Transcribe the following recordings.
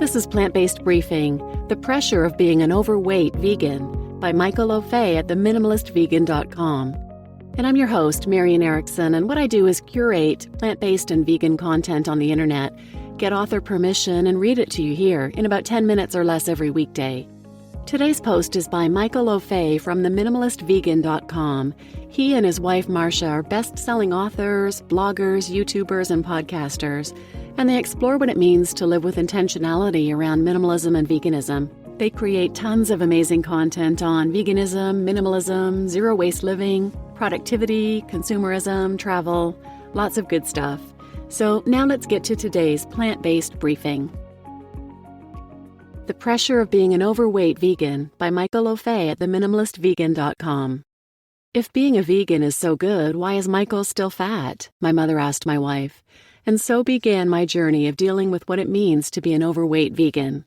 This is Plant-Based Briefing, The Pressure of Being an Overweight Vegan by Michael Ofei at minimalistvegan.com. And I'm your host, Marian Erickson, and what I do is curate plant-based and vegan content on the internet, get author permission, and read it to you here in about 10 minutes or less every weekday. Today's post is by Michael Ofei from minimalistvegan.com. He and his wife Maša are best-selling authors, bloggers, YouTubers, and podcasters, and they explore what it means to live with intentionality around minimalism and veganism. They create tons of amazing content on veganism, minimalism, zero-waste living, productivity, consumerism, travel, lots of good stuff. So now let's get to today's plant-based briefing. The Pressure of Being an Overweight Vegan by Michael Ofei at minimalistvegan.com. If being a vegan is so good, why is Michael still fat? My mother asked my wife. And so began my journey of dealing with what it means to be an overweight vegan.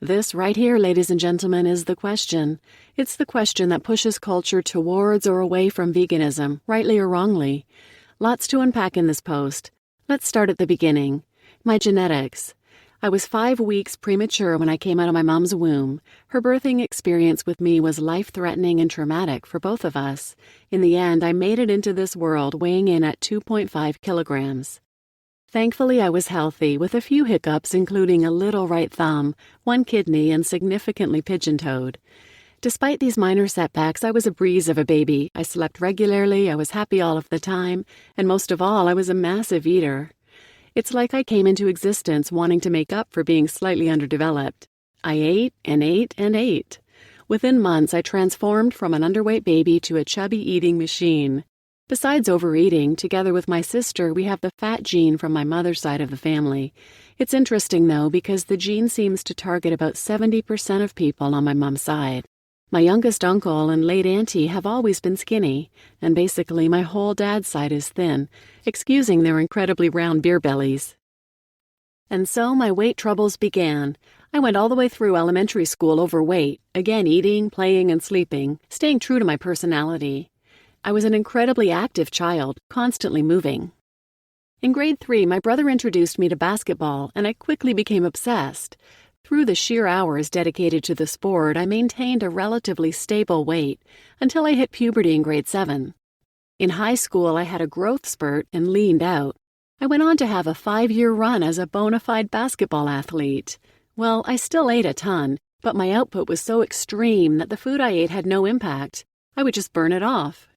This right here, ladies and gentlemen, is the question. It's the question that pushes culture towards or away from veganism, rightly or wrongly. Lots to unpack in this post. Let's start at the beginning. My genetics. I was 5 weeks premature when I came out of my mom's womb. Her birthing experience with me was life-threatening and traumatic for both of us. In the end, I made it into this world weighing in at 2.5 kilograms. Thankfully, I was healthy, with a few hiccups including a little right thumb, 1 kidney, and significantly pigeon-toed. Despite these minor setbacks, I was a breeze of a baby. I slept regularly, I was happy all of the time, and most of all, I was a massive eater. It's like I came into existence wanting to make up for being slightly underdeveloped. I ate and ate and ate. Within months, I transformed from an underweight baby to a chubby eating machine. Besides overeating, together with my sister, we have the fat gene from my mother's side of the family. It's interesting, though, because the gene seems to target about 70% of people on my mom's side. My youngest uncle and late auntie have always been skinny, and basically my whole dad's side is thin, excusing their incredibly round beer bellies. And so my weight troubles began. I went all the way through elementary school overweight, again eating, playing, and sleeping, staying true to my personality. I was an incredibly active child, constantly moving. In grade 3, my brother introduced me to basketball, and I quickly became obsessed. Through the sheer hours dedicated to the sport, I maintained a relatively stable weight until I hit puberty in grade 7. In high school, I had a growth spurt and leaned out. I went on to have a 5-year run as a bona fide basketball athlete. Well, I still ate a ton, but my output was so extreme that the food I ate had no impact. I would just burn it off.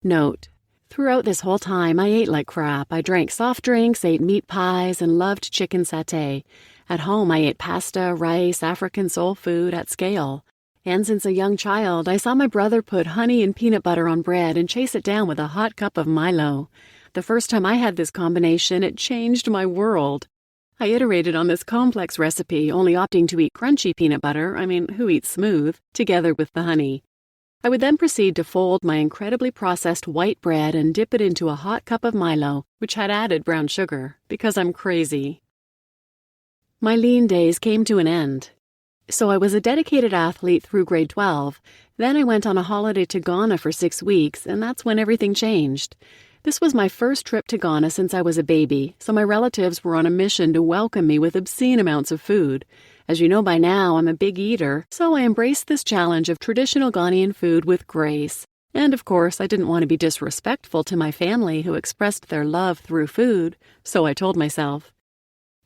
Note: throughout this whole time, I ate like crap. I drank soft drinks, ate meat pies, and loved chicken satay. At home, I ate pasta, rice, African soul food at scale. And since a young child, I saw my brother put honey and peanut butter on bread and chase it down with a hot cup of Milo. The first time I had this combination, it changed my world. I iterated on this complex recipe, only opting to eat crunchy peanut butter, who eats smooth, together with the honey. I would then proceed to fold my incredibly processed white bread and dip it into a hot cup of Milo, which had added brown sugar, because I'm crazy. My lean days came to an end. So I was a dedicated athlete through grade 12. Then I went on a holiday to Ghana for 6 weeks, and that's when everything changed. This was my first trip to Ghana since I was a baby, so my relatives were on a mission to welcome me with obscene amounts of food. As you know by now, I'm a big eater, so I embraced this challenge of traditional Ghanaian food with grace. And of course, I didn't want to be disrespectful to my family who expressed their love through food, so I told myself.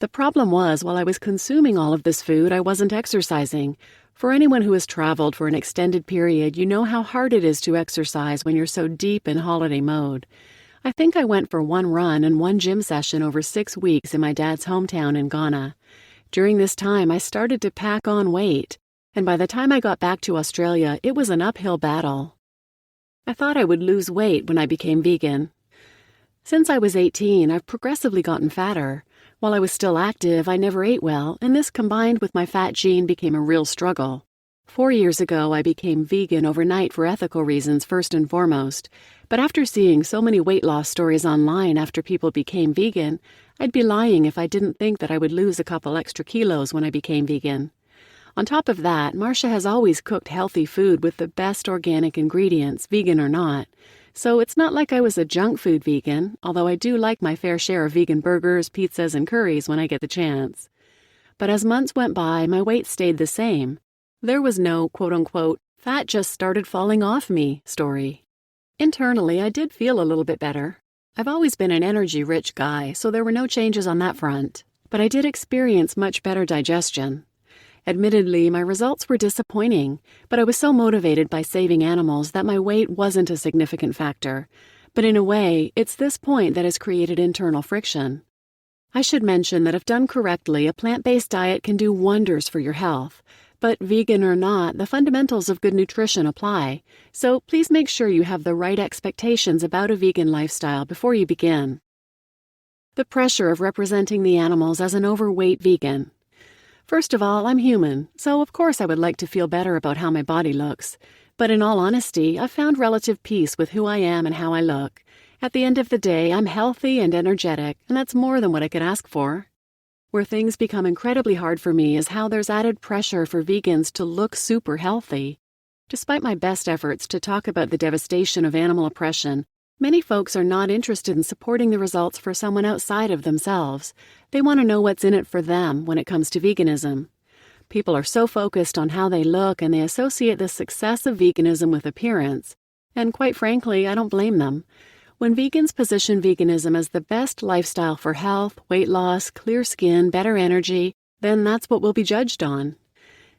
The problem was, while I was consuming all of this food, I wasn't exercising. For anyone who has traveled for an extended period, you know how hard it is to exercise when you're so deep in holiday mode. I think I went for 1 run and 1 gym session over 6 weeks in my dad's hometown in Ghana. During this time, I started to pack on weight, and by the time I got back to Australia, it was an uphill battle. I thought I would lose weight when I became vegan. Since I was 18, I've progressively gotten fatter. While I was still active, I never ate well, and this combined with my fat gene became a real struggle. 4 years ago, I became vegan overnight for ethical reasons first and foremost, but after seeing so many weight loss stories online after people became vegan, I'd be lying if I didn't think that I would lose a couple extra kilos when I became vegan. On top of that, Maša has always cooked healthy food with the best organic ingredients, vegan or not. So it's not like I was a junk food vegan, although I do like my fair share of vegan burgers, pizzas, and curries when I get the chance. But as months went by, my weight stayed the same. There was no quote-unquote, fat just started falling off me story. Internally, I did feel a little bit better. I've always been an energy-rich guy, so there were no changes on that front. But I did experience much better digestion. Admittedly, my results were disappointing, but I was so motivated by saving animals that my weight wasn't a significant factor. But in a way, it's this point that has created internal friction. I should mention that if done correctly, a plant-based diet can do wonders for your health. But vegan or not, the fundamentals of good nutrition apply. So please make sure you have the right expectations about a vegan lifestyle before you begin. The pressure of representing the animals as an overweight vegan. First of all, I'm human, so of course I would like to feel better about how my body looks. But in all honesty, I've found relative peace with who I am and how I look. At the end of the day, I'm healthy and energetic, and that's more than what I could ask for. Where things become incredibly hard for me is how there's added pressure for vegans to look super healthy. Despite my best efforts to talk about the devastation of animal oppression, many folks are not interested in supporting the results for someone outside of themselves. They want to know what's in it for them when it comes to veganism. People are so focused on how they look and they associate the success of veganism with appearance. And quite frankly, I don't blame them. When vegans position veganism as the best lifestyle for health, weight loss, clear skin, better energy, then that's what we'll be judged on.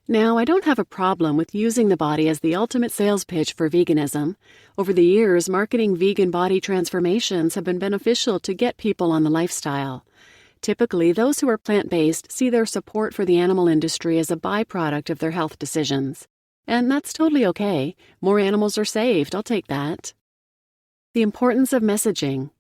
Now, I don't have a problem with using the body as the ultimate sales pitch for veganism. Over the years, marketing vegan body transformations have been beneficial to get people on the lifestyle. Typically, those who are plant-based see their support for the animal industry as a byproduct of their health decisions. And that's totally okay. More animals are saved, I'll take that. The importance of messaging.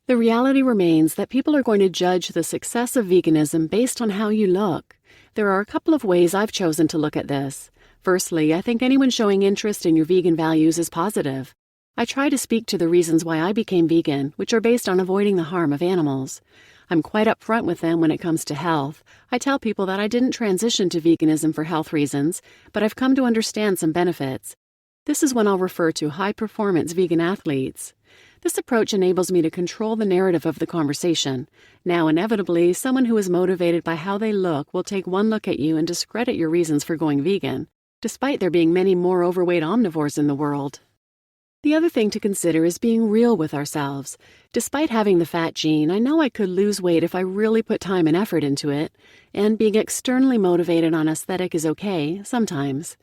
The reality remains that people are going to judge the success of veganism based on how you look. There are a couple of ways I've chosen to look at this. Firstly, I think anyone showing interest in your vegan values is positive. I try to speak to the reasons why I became vegan, which are based on avoiding the harm of animals. I'm quite upfront with them when it comes to health. I tell people that I didn't transition to veganism for health reasons, but I've come to understand some benefits. This is when I'll refer to high-performance vegan athletes. This approach enables me to control the narrative of the conversation. Now, inevitably, someone who is motivated by how they look will take one look at you and discredit your reasons for going vegan, despite there being many more overweight omnivores in the world. The other thing to consider is being real with ourselves. Despite having the fat gene, I know I could lose weight if I really put time and effort into it, and being externally motivated on aesthetic is okay, sometimes.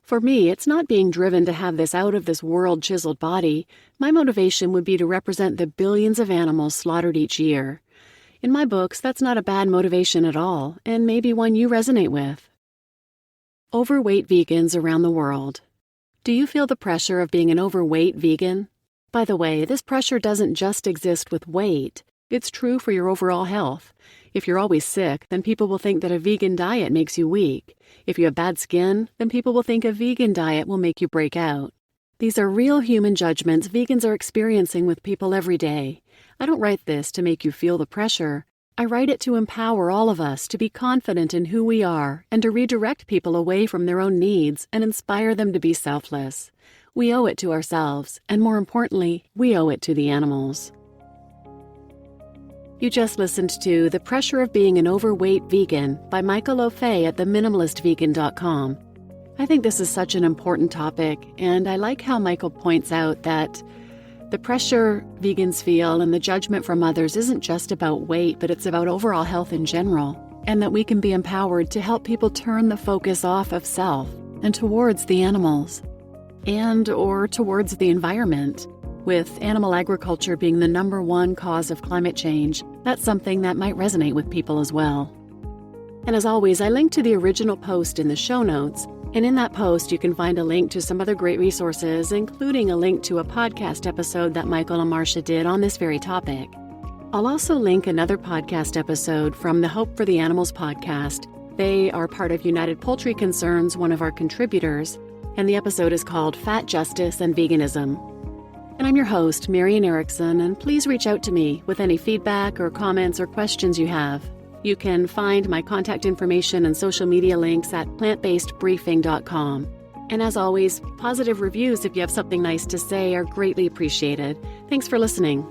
For me, it's not being driven to have this out-of-this-world chiseled body. My motivation would be to represent the billions of animals slaughtered each year. In my books, that's not a bad motivation at all, and maybe one you resonate with. Overweight vegans around the world. Do you feel the pressure of being an overweight vegan? By the way, this pressure doesn't just exist with weight. It's true for your overall health. If you're always sick, then people will think that a vegan diet makes you weak. If you have bad skin, then people will think a vegan diet will make you break out. These are real human judgments vegans are experiencing with people every day. I don't write this to make you feel the pressure. I write it to empower all of us to be confident in who we are and to redirect people away from their own needs and inspire them to be selfless. We owe it to ourselves, and more importantly, we owe it to the animals. You just listened to The Pressure of Being an Overweight Vegan by Michael Ofei at minimalistvegan.com. I think this is such an important topic, and I like how Michael points out that the pressure vegans feel and the judgment from others isn't just about weight, but it's about overall health in general, and that we can be empowered to help people turn the focus off of self and towards the animals, or towards the environment. With animal agriculture being the #1 cause of climate change, that's something that might resonate with people as well. And as always, I link to the original post in the show notes, and in that post you can find a link to some other great resources, including a link to a podcast episode that Michael and Maša did on this very topic. I'll also link another podcast episode from the Hope for the Animals podcast. They are part of United Poultry Concerns, one of our contributors, and the episode is called Fat Justice and Veganism. And I'm your host, Marian Erickson, and please reach out to me with any feedback or comments or questions you have. You can find my contact information and social media links at plantbasedbriefing.com. And as always, positive reviews if you have something nice to say are greatly appreciated. Thanks for listening.